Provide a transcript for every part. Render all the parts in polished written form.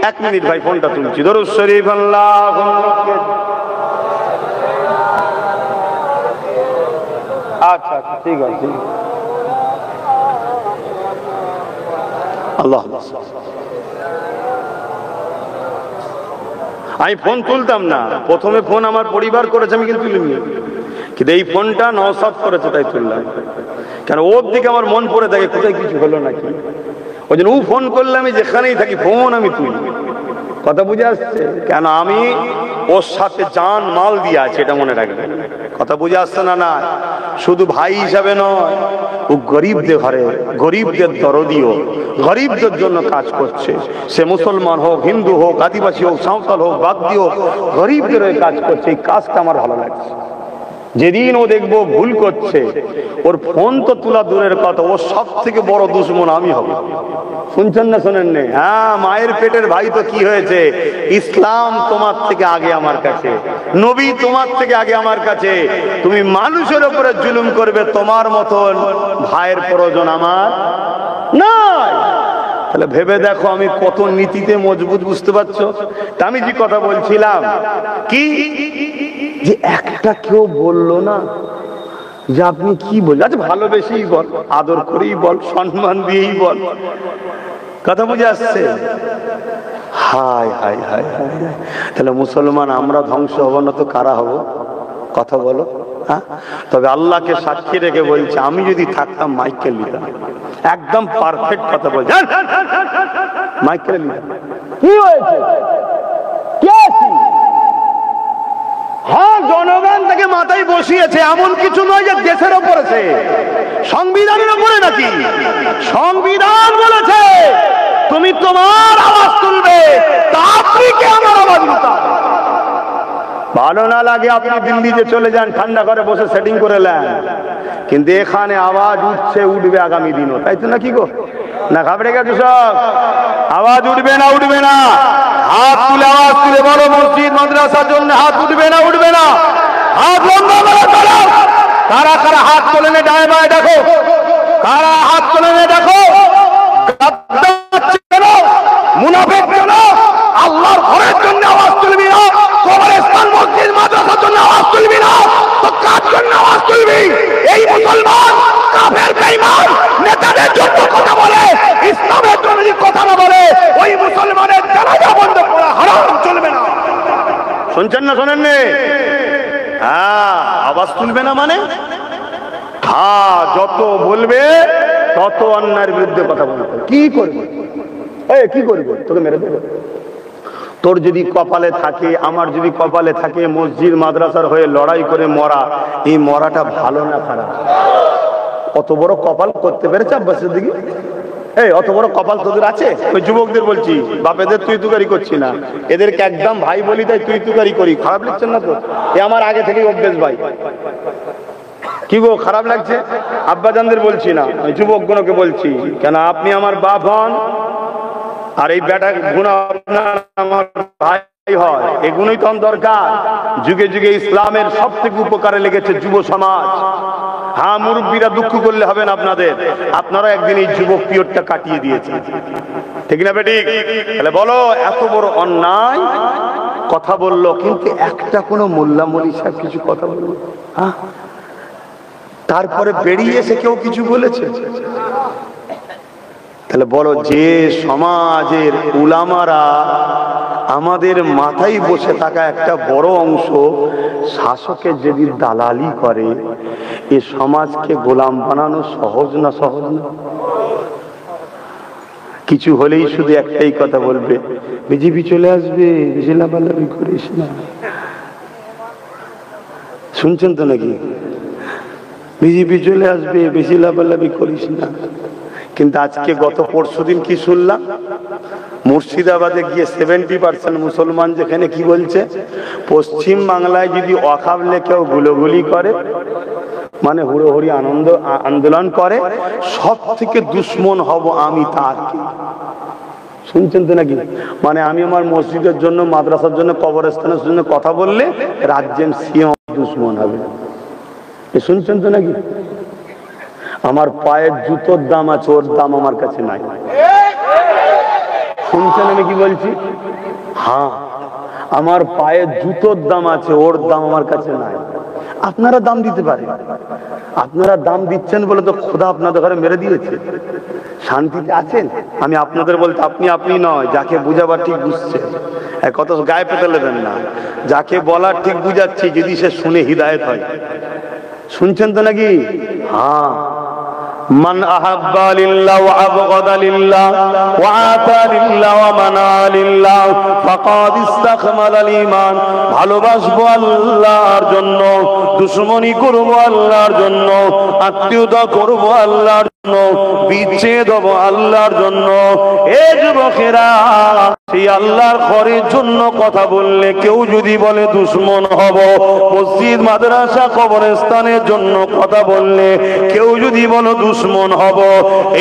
1 minute ভাই, ফোনটা তুলছি। দরুদ শরীফ আল্লাহুম্মা। আচ্ছা আচ্ছা, ঠিক আছে। আল্লাহ, আমি ফোন তুলতাম না, প্রথমে ফোন আমার পরিবার করেছে, আমি কিন্তু তুলিনি, কিন্তু এই ফোনটা নওশাদ করেছে তাই তুললাম। কেন ওর দিকে আমার মন পড়ে থাকে কোথায় কিছু হলো নাকি, ওই জন্য ও ফোন করলে আমি যেখানেই থাকি ফোন আমি তুলি। কথা বুঝে আসছে? কেন আমি ওর সাথে জান মাল দিয়ে আছে, এটা মনে রাখবেন। কথা বুঝে আসছে না? না, শুধু ভাই হিসাবে নয়, ও গরিবদের ঘরে, গরিবদের দরদিও, গরিবদের জন্য কাজ করছে। সে মুসলমান হোক, হিন্দু হোক, আদিবাসী হোক, সাঁওতাল হোক, বাগদি হোক, গরিবদের হয়ে কাজ করছে। এই কাজটা আমার ভালো লাগছে। যেদিন ও দেখবো ভুল করছে, ওর ফোন তো তোলা দূরের কথা, ওর সব থেকে বড় দুশ্মন আমি হব। শুনছেন না শোনেন নে? হ্যাঁ, মায়ের পেটের ভাই তো কি হয়েছে, ইসলাম তোমার থেকে আগে আমার কাছে, নবী তোমার থেকে আগে আমার কাছে। তুমি মানুষের উপরে জুলুম করবে, তোমার মতন ভাইয়ের প্রয়োজন আমার নাই। তাহলে ভেবে দেখো আমি কত নীতিতে মজবুত, বুঝতে পারছো? তা আমি যে কথা বলছিলাম কি, যে একটা কেউ বললো না যে আপনি কি বললেন, আচ্ছা ভালোবেসেই বল, আদর করেই বল, সম্মান দিয়েই বল। কথা বুঝে আসছে? হায় হায় হায় হায়। তাহলে মুসলমান আমরা ধ্বংস হব না তো কারা হব? কথা বলো। হ্যাঁ, তবে আল্লাহকে সাক্ষী রেখে বলছে, আমি যদি থাকতাম মাইকেল নিতাম। একদম পারফেক্ট কথা বলছে, মাইকেল নিতাম। কি হয়েছে? হ্যাঁ, জনগণ তাকে মাথায় বসিয়েছে, এমন কিছু নয় যে দেশের ওপরে, সংবিধানের ওপরে নাকি। সংবিধান বলেছে তুমি তোমার আওয়াজ তুলবে, আপনি কে আমার আওয়াজ তুলতে? ভালো না লাগে আপনি দিল্লিতে চলে যান, ঠান্ডা করে বসে সেটিং করে নেন, কিন্তু এখানে আওয়াজ উঠছে, উঠবে আগামী দিনও, তাই তো নাকি গো? না ঘাবড়ে গেছে সব? আওয়াজ উঠবে না? উঠবে না? হাত তুলে আওয়াজ তুলে বলো, মসজিদ মাদ্রাসার জন্য হাত উঠবে না? উঠবে না? হাত লম্বা করে তোলো। কারা কারা হাত তোলে নে, ডায় বায় দেখো, কারা হাত তোলে নে দেখো। মুনাফিক কেন? আল্লাহর ঘরের জন্য আওয়াজ তুলবি না, কবরস্থান মসজিদ মাদ্রাসার জন্য আওয়াজ তুলবি না, তো কার জন্য আওয়াজ তুলবি? এই মুসলমান কাফের বেঈমান নেতাদের জন্য কথা বলে, ইসলামের জন্য যদি কথা না বলে, ওই মুসলমানের জানাজা বন্ধ করা হারাম, চলবে না। শুনছেন না শোনেন নে? হ্যাঁ, আওয়াজ তুলবে না মানে হ্যাঁ, যত বলবে তত অন্যায়ের বিরুদ্ধে কথা বলবে। কি করবে? কি করবে? তোকে মেরে দেবে। তোর যদি কপালে থাকে, আমার যদি কপালে থাকে, মসজিদ মাদ্রাসার হয়ে লড়াই করে মরা, এই মরাটা ভালো না খারাপ? অত বড় কপাল করতে পেরেছে আব্বাসের দিকে? অত বড় কপাল তোদের আছে? ওই যুবকদের বলছি, বাপেদের তুই তুকারি করছি না, এদেরকে একদম ভাই বলি তাই তুই তুকারি করি। খারাপ লাগছে না তো? এ আমার আগে থেকেই অভ্যেস ভাই। কি গো, খারাপ লাগছে? আব্বাজানদের বলছি না, যুবকগুলোকে বলছি। কেন আপনি আমার বাপ হন, আর এই বেটা গুণা আপনার আমার ভাই হয়, এগুলোই তো দরকার। যুগে যুগে ইসলামের সব থেকে উপকারে লেগেছে যুব সমাজ। হ্যাঁ, মুরব্বীরা দুঃখ করলে হবে না আপনাদের, আপনারা একদিন এই যুবক পিরিয়ডটা কাটিয়ে দিয়েছেন, ঠিক না বেঠিক? তাহলে বলো, এত বড় অন্যায় কথা বললো, কিন্তু একটা কোনো মোল্লা মলি সাহেব কিছু কথা বললো? হ্যাঁ, তারপরে বেরিয়ে এসে কেউ কিছু বলেছে? তাহলে বলো, যে সমাজের উলামারা আমাদের মাথায় বসে থাকা একটা বড় অংশ শাসকের যদি দালালি করে, এ সমাজকে গোলাম বানানো সহজ না? সহজ না? কিছু হলেই শুধু একটাই কথা বলবে, বিজেপি চলে আসবে, বেশি লাফালাফি করিস না। শুনছেন তো নাকি? বিজেপি চলে আসবে, বেশি লাফালাফি করিস না। কিন্তু আজকে গত পরশুদিন কি শুনলাম, মুর্শিদাবাদে গিয়ে 70% মুসলমান যেখানে কি বলছে, পশ্চিম বাংলায় যদি ওয়াকফ কেউ গুলোগুলি করে, মানে হুড়োহুড়ি আন্দোলন করে, সব থেকে দুশ্মন হব আমি তার। শুনছেন তো নাকি? মানে আমি আমার মসজিদের জন্য, মাদ্রাসার জন্য, কবরস্থানের জন্য কথা বললে রাজ্যের সিএম দুশ্মন হবে। শুনছেন তো নাকি? আমার পায়ের জুতোর দাম আছে, ওর দাম আমার কাছে নাই। শুনছেন আমি কি বলছি? হ্যাঁ, আমার পায়ে জুতোর দাম আছে, ওর দাম আমার কাছে নাই। আপনারা দাম দিতে পারেন, আপনারা দাম দিচ্ছেন বলে তো খোদা আপনাদের ঘরে মেরে দিয়েছে। শান্তিতে আছেন? আমি আপনাদের বলতে আপনি আপনি নয়, যাকে বুঝাবার ঠিক বুঝছে, কত গায়ে পেতে নেবেন না। যাকে বলার ঠিক বুঝাচ্ছি, যদি সে শুনে হিদায়েত হয়। শুনছেন তো নাকি? হ্যাঁ। মান আহাব্বা লিল্লাহ ওয়া আবগাদা লিল্লাহ ওয়া আতা লিল্লাহ ওয়া মানা লিল্লাহ ফাকাদ ইসতাকমালাল ঈমান। ভালোবাসবো আল্লাহর জন্য, দুশমনি করব আল্লাহর জন্য, আত্মীয়তা করব আল্লাহর জন্য, বিচ্ছেদ হব আল্লাহর জন্য। এ যুবকেরা, সেই আল্লাহর ঘরের জন্য কথা বললে কেউ যদি বলে দুশমন হব, মসজিদ মাদ্রাসা কবরস্থানের জন্য কথা বললে কেউ যদি বলো দুশমন হব,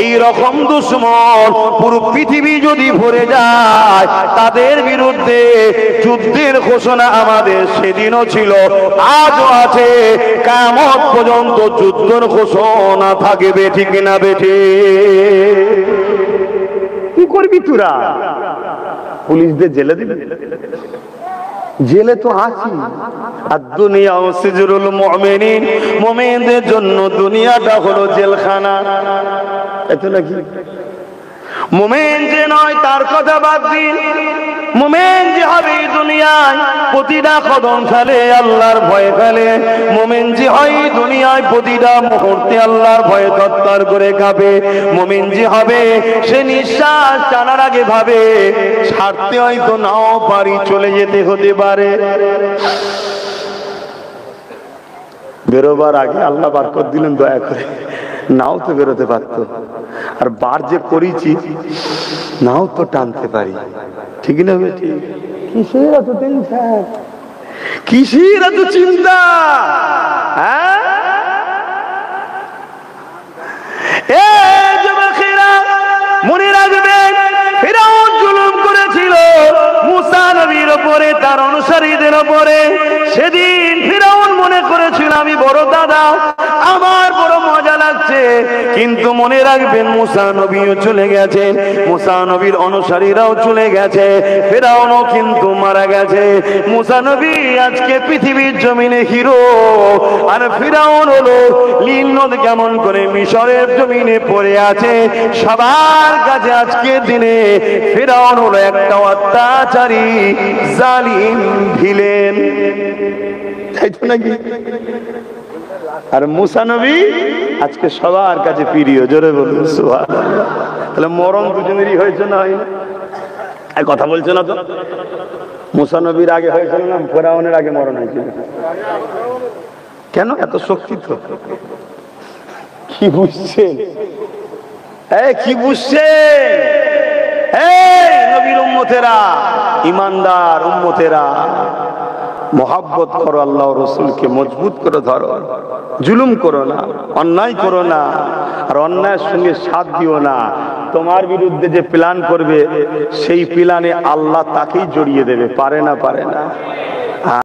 এই রকম দুশমন পুরো পৃথিবী যদি ভরে যায়, তাদের বিরুদ্ধে যুদ্ধের ঘোষণা আমাদের সেদিনও ছিল, আজও আছে, কিয়ামত পর্যন্ত যুদ্ধের ঘোষণা থাকবে। ঠিক না বেঠে? কি করবি তোরা? পুলিশদের জেলে দিবি? জেলে তো আছি। আর দুনিয়া সিজরুল মুমিনিন, মুমিনদের জন্য দুনিয়াটা হলো জেলখানা। এত নাকি? মুমিন যে নয় তার কথা বাদ দিন, মুমিন যে হবে দুনিয়ায় প্রতিটা কদম ফেলে আল্লাহর ভয়ে ফেলে, মুমিন যে হয় দুনিয়ায় প্রতিটা মুহূর্তে আল্লাহর ভয়ে তত্তর করে কাঁপে, মুমিন যে হবে সে নিঃশ্বাস টানার আগে ভাবে ছাড়তে হয়তো নাও পারি, চলে যেতে হতে পারে। বেরোবার আগে আল্লাহ বারকত দিলেন দয়া করে, নাও তো বেরোতে পারতো, আর বার যে করেছি নাও তো টানতে পারি। ঠিক না বেটি? কিসের এত টেনশন, কিসের এত চিন্তা? মনে রাখবেন, ফিরআউন জুলুম করেছিল মুসা নবীর উপরে, তার অনুসারীদের উপরে। সেদিন ফিরআউন মনে করেছিল আমি বড় দাদা, আমার বড় মজা লাগছে। কিন্তু মনে রাখবেন, মুসা নবীও চলে গেছে, মুসা নবীর অনুসারীরাও চলে গেছে, ফিরআউনও কিন্তু মারা গেছে। মুসা নবী আজকে পৃথিবীর জমিনে হিরো, আর ফিরআউন হলো নীল নদ কেমন করে মিশরের জমিনে পড়ে আছে সবার কাছে। আজকে দিনে ফিরআউন হলো একটা অত্যাচারী জালিম ভিলেন, তাই তো নাকি? আর মুসা নবী আজকে সবার কাছে প্রিয়। জোরে বলুন সুবহানাল্লাহ। তাহলে মরণ দুজনেরই হয়েছে না হয় না? কথা বলছে না তো? মুসা নবীর আগে হয়েছিল না ফিরআউনের আগে মরণ হয়েছিল? কেন এত শক্তি? তো কি বুঝছেন? কি বুঝছেন? নবীর উম্মতেরা, ইমানদার উম্মতেরা, মোহাব্বত করো, আল্লাহ রসুলকে মজবুত করে ধরো, জুলুম করো না, অন্যায় করো না, আর অন্যায়ের সঙ্গে সাথ দিও না। তোমার বিরুদ্ধে যে প্ল্যান করবে সেই প্ল্যানে আল্লাহ তাকেই জড়িয়ে দেবে, পারে না? পারে না?